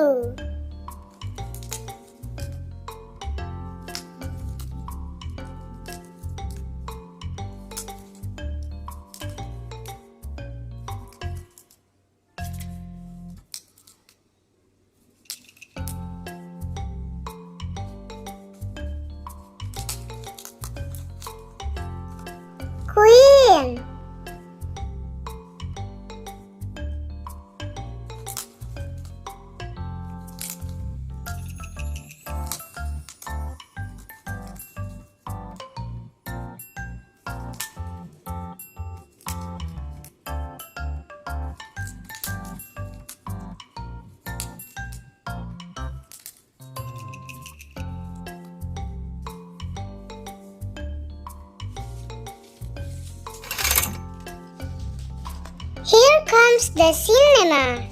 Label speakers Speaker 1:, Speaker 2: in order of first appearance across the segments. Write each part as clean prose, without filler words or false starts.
Speaker 1: you. Queen. Here comes the cinema.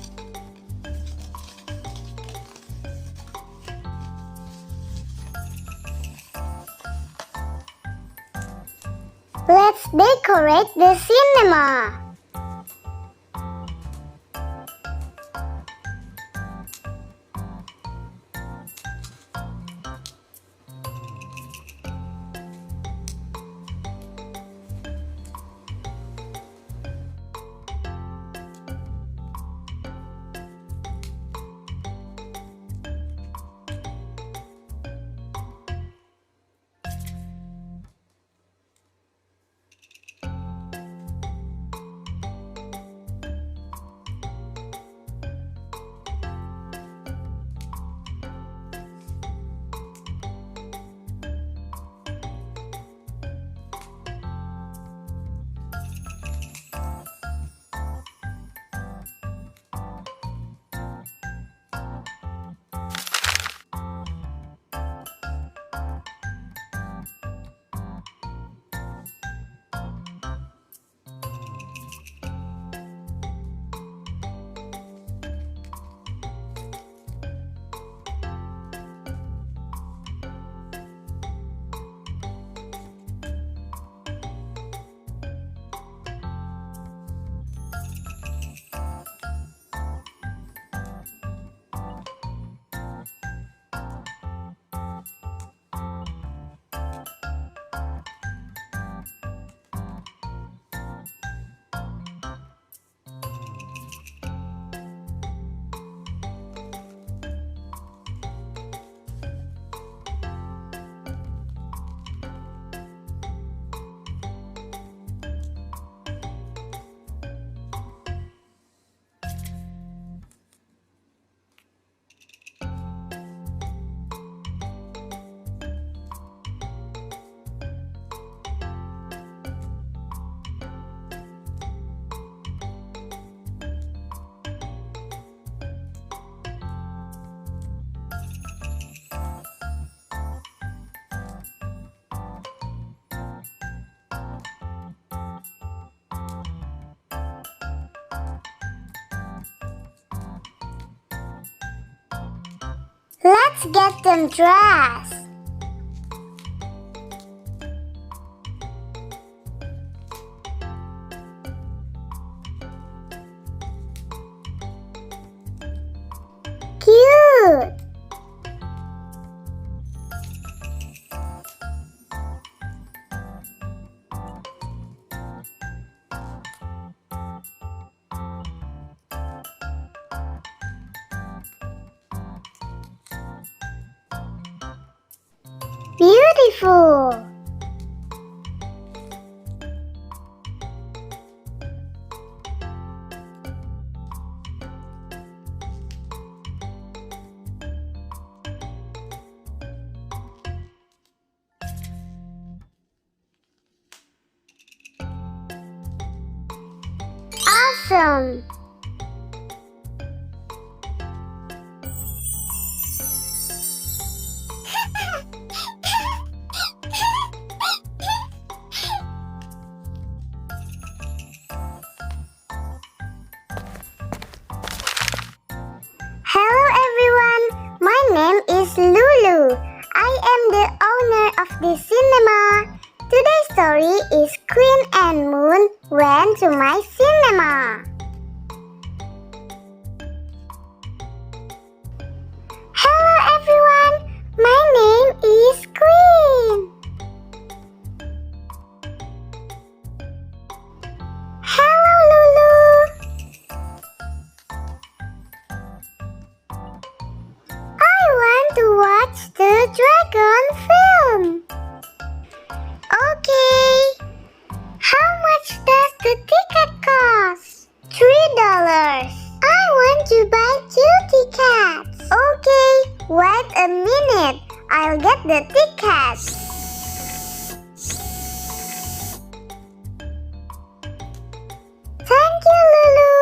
Speaker 1: Let's decorate the cinema. Let's get them dressed. Cute. Beautiful. Awesome. Hello everyone, my name is Lulu. I am the owner of this cinema. Today's story is Queen and Moon went to my cinema. watch the dragon film. Okay. How much does the ticket cost? $3. I want to buy 2 tickets. Okay, wait a minute. I'll get the tickets. Thank you, Lulu.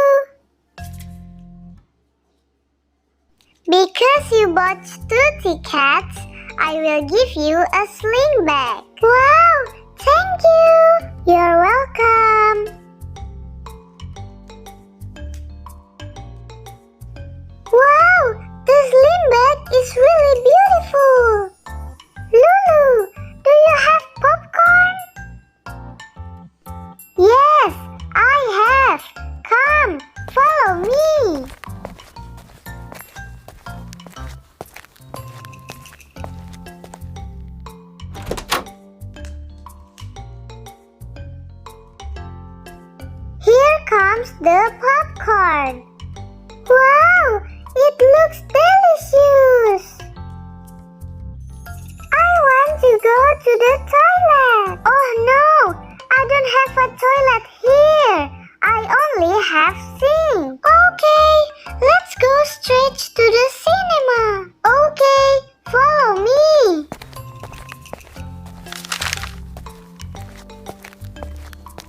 Speaker 1: Because you bought 2 tickets, I will give you a sling bag. Wow, thank you. You're welcome. Wow, the sling bag is really beautiful. Lulu, do you have popcorn? Yes, I have. Come, follow me. Here comes the popcorn. Wow, it looks delicious. I want to go to the toilet. Oh no, I don't have a toilet here. I only have sink. Okay, let's go straight to the cinema. Okay, follow me.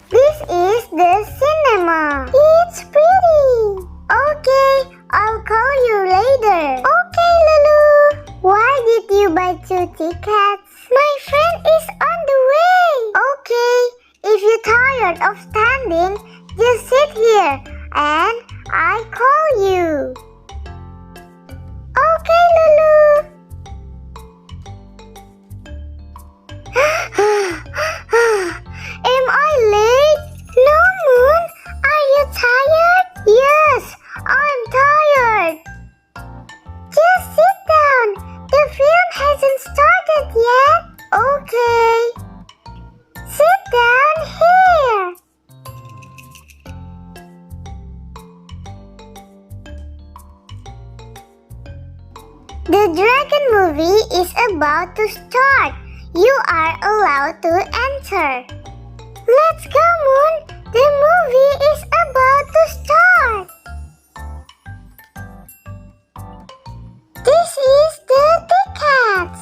Speaker 1: This is the cinema. It's pretty. Okay, I'll call you later. Okay, Lulu. Why did you buy 2 tickets? My friend is on the way. Okay, if you're tired of standing, just sit here and I call you. Okay, Lulu. Am I late? No, Moon. Are you tired? Yes, I'm tired. Just sit down. The film hasn't started yet. Okay. Sit down here. The dragon movie is about to start. You are allowed to enter. Let's go, Moon. The movie is about to start. This is the tickets.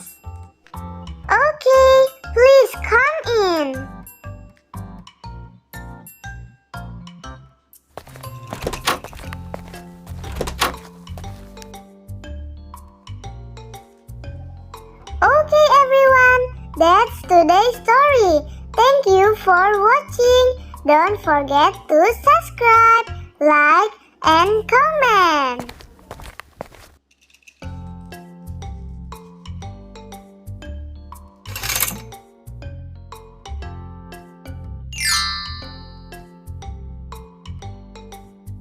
Speaker 1: Okay, please come in. Okay, everyone, that's today's story. Thank you for watching. Don't forget to subscribe, like, and comment.